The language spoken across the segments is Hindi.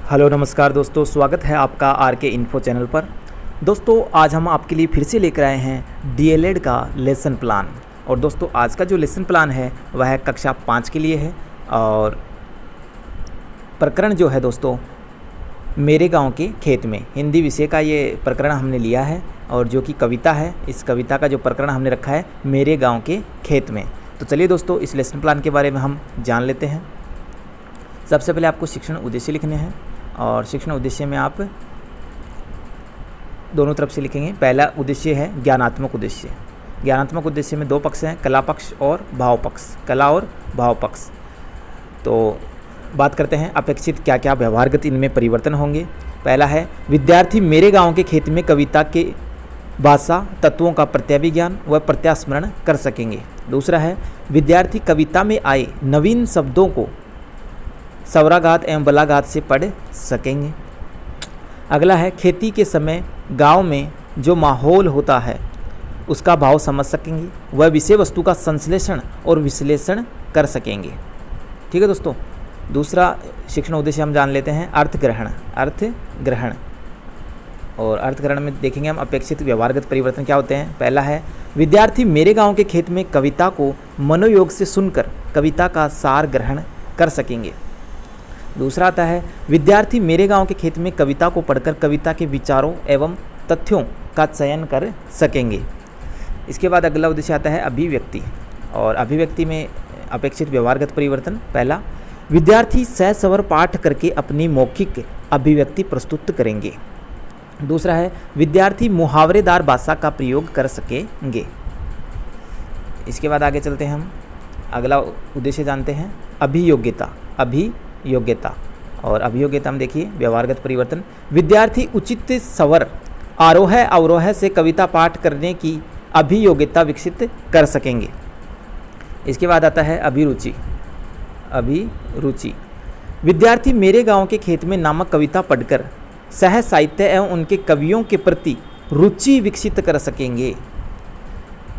हेलो नमस्कार दोस्तों, स्वागत है आपका आर के इन्फो चैनल पर। दोस्तों आज हम आपके लिए फिर से लेकर आए हैं डीएलएड का लेसन प्लान। और दोस्तों आज का जो लेसन प्लान है वह है कक्षा 5 के लिए है। और प्रकरण जो है दोस्तों मेरे गांव के खेत में, हिंदी विषय का ये प्रकरण हमने लिया है। और जो कि कविता है, इस कविता का जो प्रकरण हमने रखा है मेरे गाँव के खेत में। तो चलिए दोस्तों इस लेसन प्लान के बारे में हम जान लेते हैं। सबसे पहले आपको शिक्षण उद्देश्य लिखने हैं और शिक्षण उद्देश्य में आप दोनों तरफ से लिखेंगे। पहला उद्देश्य है ज्ञानात्मक उद्देश्य। ज्ञानात्मक उद्देश्य में दो पक्ष हैं, कला पक्ष और भाव पक्ष। कला और भाव पक्ष। तो बात करते हैं अपेक्षित क्या क्या व्यवहारगत इनमें परिवर्तन होंगे। पहला है विद्यार्थी मेरे गांव के खेत में कविता के भाषा तत्वों का प्रत्याभिज्ञान व प्रत्यास्मरण कर सकेंगे। दूसरा है विद्यार्थी कविता में आए नवीन शब्दों को स्वराघात एवं बलाघात से पढ़ सकेंगे। अगला है खेती के समय गांव में जो माहौल होता है उसका भाव समझ सकेंगे, वह विषय वस्तु का संश्लेषण और विश्लेषण कर सकेंगे। ठीक है दोस्तों। दूसरा शिक्षण उद्देश्य हम जान लेते हैं अर्थ ग्रहण। अर्थ ग्रहण और अर्थ ग्रहण में देखेंगे हम अपेक्षित व्यवहारगत परिवर्तन क्या होते हैं। पहला है विद्यार्थी मेरे गाँव के खेत में कविता को मनोयोग से सुनकर कविता का सार ग्रहण कर सकेंगे। दूसरा आता है विद्यार्थी मेरे गांव के खेत में कविता को पढ़कर कविता के विचारों एवं तथ्यों का चयन कर सकेंगे। इसके बाद अगला उद्देश्य आता है अभिव्यक्ति। और अभिव्यक्ति में अपेक्षित व्यवहारगत परिवर्तन। पहला विद्यार्थी सस्वर पाठ करके अपनी मौखिक अभिव्यक्ति प्रस्तुत करेंगे। दूसरा है विद्यार्थी मुहावरेदार भाषा का प्रयोग कर सकेंगे। इसके बाद आगे चलते हैं हम अगला उद्देश्य जानते हैं अभियोग्यता। अभियोग्यता और अभियोग्यता में देखिए व्यवहारगत परिवर्तन। विद्यार्थी उचित स्वर आरोह अवरोह से कविता पाठ करने की अभियोग्यता विकसित कर सकेंगे। इसके बाद आता है अभिरुचि। अभिरुचि विद्यार्थी मेरे गांव के खेत में नामक कविता पढ़कर सह साहित्य एवं उनके कवियों के प्रति रुचि विकसित कर सकेंगे।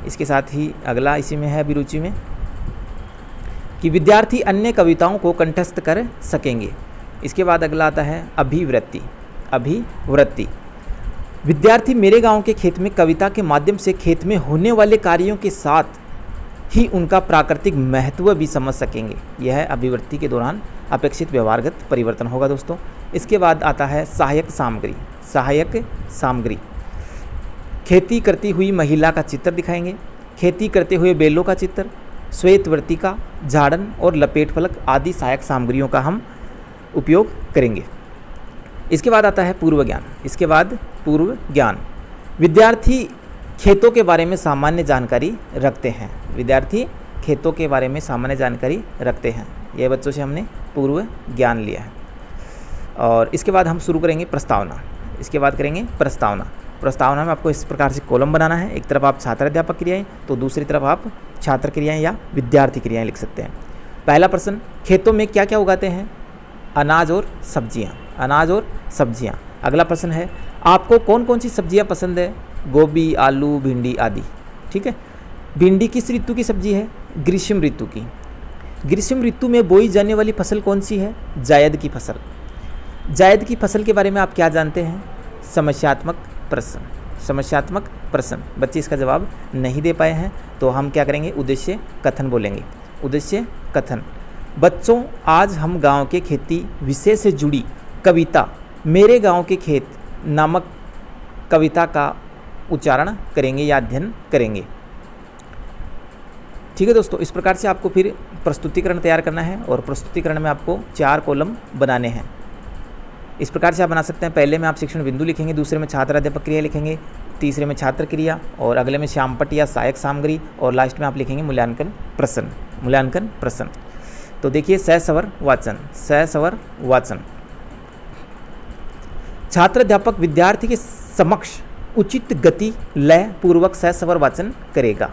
इसके साथ ही अगला इसी में है अभिरुचि में कि विद्यार्थी अन्य कविताओं को कंठस्थ कर सकेंगे। इसके बाद अगला आता है अभिवृत्ति। अभिवृत्ति विद्यार्थी मेरे गांव के खेत में कविता के माध्यम से खेत में होने वाले कार्यों के साथ ही उनका प्राकृतिक महत्व भी समझ सकेंगे। यह अभिवृत्ति के दौरान अपेक्षित व्यवहारगत परिवर्तन होगा दोस्तों। इसके बाद आता है सहायक सामग्री। सहायक सामग्री खेती करती हुई महिला का चित्र दिखाएंगे, खेती करते हुए बैलों का चित्र, श्वेत वर्तिका, झाड़न और लपेट फलक आदि सहायक सामग्रियों का हम उपयोग करेंगे। इसके बाद आता है पूर्व ज्ञान। इसके बाद पूर्व ज्ञान विद्यार्थी खेतों के बारे में सामान्य जानकारी रखते हैं। विद्यार्थी खेतों के बारे में सामान्य जानकारी रखते हैं। यह बच्चों से हमने पूर्व ज्ञान लिया है। और इसके बाद हम शुरू करेंगे प्रस्तावना। इसके बाद करेंगे प्रस्तावना। प्रस्तावना में आपको इस प्रकार से कॉलम बनाना है। एक तरफ आप छात्र अध्यापक क्रियाएं तो दूसरी तरफ आप छात्र क्रियाएं या विद्यार्थी क्रियाएं लिख सकते हैं। पहला प्रश्न खेतों में क्या क्या उगाते हैं? अनाज और सब्जियां। अनाज और सब्जियां। अगला प्रश्न है आपको कौन कौन सी सब्जियां पसंद है? गोभी, आलू, भिंडी आदि। ठीक है। भिंडी किस ऋतु की सब्जी है? ग्रीष्म ऋतु की। ग्रीष्म ऋतु में बोई जाने वाली फसल कौन सी है? जायद की फसल। जायद की फसल के बारे में आप क्या जानते हैं? समस्यात्मक प्रश्न। समस्यात्मक प्रश्न। बच्चे इसका जवाब नहीं दे पाए हैं तो हम क्या करेंगे? उद्देश्य कथन बोलेंगे। उद्देश्य कथन। बच्चों आज हम गांव के खेती विषय से जुड़ी कविता मेरे गांव के खेत नामक कविता का उच्चारण करेंगे या अध्ययन करेंगे। ठीक है दोस्तों। इस प्रकार से आपको फिर प्रस्तुतिकरण तैयार करना है और प्रस्तुतिकरण में आपको 4 कॉलम बनाने हैं। इस प्रकार से आप बना सकते हैं। पहले में आप शिक्षण बिंदु लिखेंगे, दूसरे में छात्र अध्यापक क्रिया लिखेंगे, तीसरे में छात्र क्रिया और अगले में श्यामपट्ट या सहायक सामग्री और लास्ट में आप लिखेंगे मूल्यांकन प्रश्न। मूल्यांकन प्रश्न। तो देखिए सस्वर वाचन। सस्वर वाचन छात्र अध्यापक विद्यार्थी के समक्ष उचित गति लय पूर्वक सस्वर वाचन करेगा।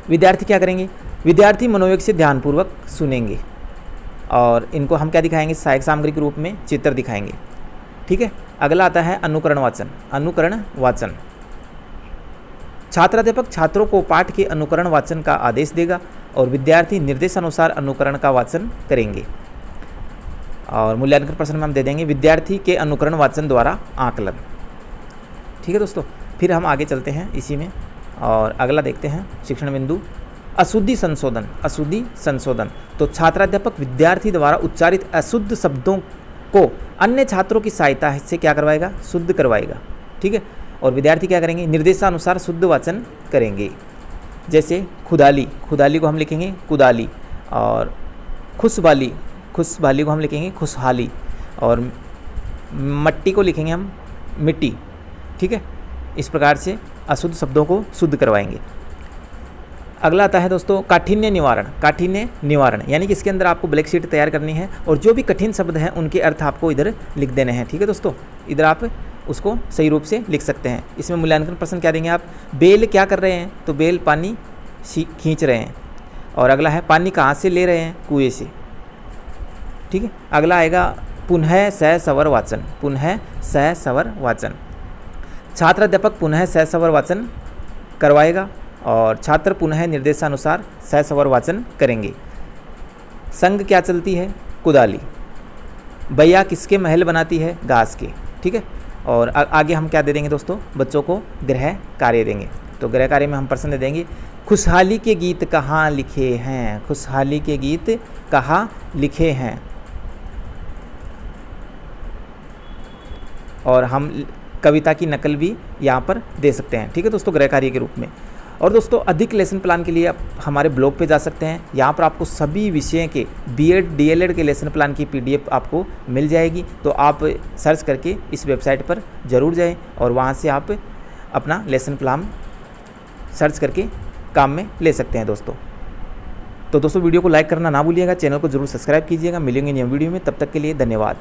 विद्यार्थी क्या करेंगे? विद्यार्थी मनोयोग से ध्यानपूर्वक सुनेंगे और इनको हम क्या दिखाएंगे? सहायक सामग्री के रूप में चित्र दिखाएंगे। ठीक है। अगला आता है अनुकरण वाचन। अनुकरण वाचन छात्राध्यापक छात्रों को पाठ के अनुकरण वाचन का आदेश देगा और विद्यार्थी निर्देशानुसार अनुकरण का वाचन करेंगे। और मूल्यांकन प्रश्न में हम दे देंगे विद्यार्थी के अनुकरण वाचन द्वारा आकलन। ठीक है दोस्तों, फिर हम आगे चलते हैं इसी में और अगला देखते हैं शिक्षण बिंदु अशुद्धि संशोधन। अशुद्धि संशोधन तो छात्राध्यापक विद्यार्थी द्वारा उच्चारित अशुद्ध शब्दों को अन्य छात्रों की सहायता से क्या करवाएगा, शुद्ध करवाएगा। ठीक है, और विद्यार्थी क्या करेंगे, निर्देशानुसार शुद्ध वाचन करेंगे। जैसे खुदाली, खुदाली को हम लिखेंगे कुदाली, और खुशबाली, खुशबाली को हम लिखेंगे खुशहाली, और मट्टी को लिखेंगे हम मिट्टी। ठीक है, इस प्रकार से अशुद्ध शब्दों को शुद्ध करवाएंगे। अगला आता है दोस्तों काठिन्य निवारण। काठिन्य निवारण यानी कि इसके अंदर आपको ब्लैक शीट तैयार करनी है और जो भी कठिन शब्द हैं उनके अर्थ आपको इधर लिख देने हैं। ठीक है दोस्तों, इधर आप उसको सही रूप से लिख सकते हैं। इसमें मूल्यांकन प्रश्न क्या देंगे आप, बेल क्या कर रहे हैं, तो बेल पानी खींच रहे हैं। और अगला है पानी कहाँ से ले रहे हैं, कुएं से। ठीक है, अगला आएगा पुनः सस्वर वाचन। पुनः सस्वर वाचन, छात्राध्यापक पुनः सस्वर वाचन करवाएगा और छात्र पुनः निर्देशानुसार सस्वर वाचन करेंगे। संग क्या चलती है, कुदाली। भैया किसके महल बनाती है, घास के। ठीक है, और आगे हम क्या दे देंगे दोस्तों, बच्चों को गृह कार्य देंगे। तो गृह कार्य में हम प्रश्न दे देंगे खुशहाली के गीत कहाँ लिखे हैं। खुशहाली के गीत कहाँ लिखे हैं, और हम कविता की नकल भी यहाँ पर दे सकते हैं। ठीक है दोस्तों, गृह कार्य के रूप में। और दोस्तों अधिक लेसन प्लान के लिए आप हमारे ब्लॉग पे जा सकते हैं। यहाँ पर आपको सभी विषय के बीएड डीएलएड के लेसन प्लान की पीडीएफ आपको मिल जाएगी। तो आप सर्च करके इस वेबसाइट पर ज़रूर जाएं और वहाँ से आप अपना लेसन प्लान सर्च करके काम में ले सकते हैं दोस्तों। तो दोस्तों वीडियो को लाइक करना ना भूलिएगा, चैनल को जरूर सब्सक्राइब कीजिएगा। मिलेंगे नई वीडियो में, तब तक के लिए धन्यवाद।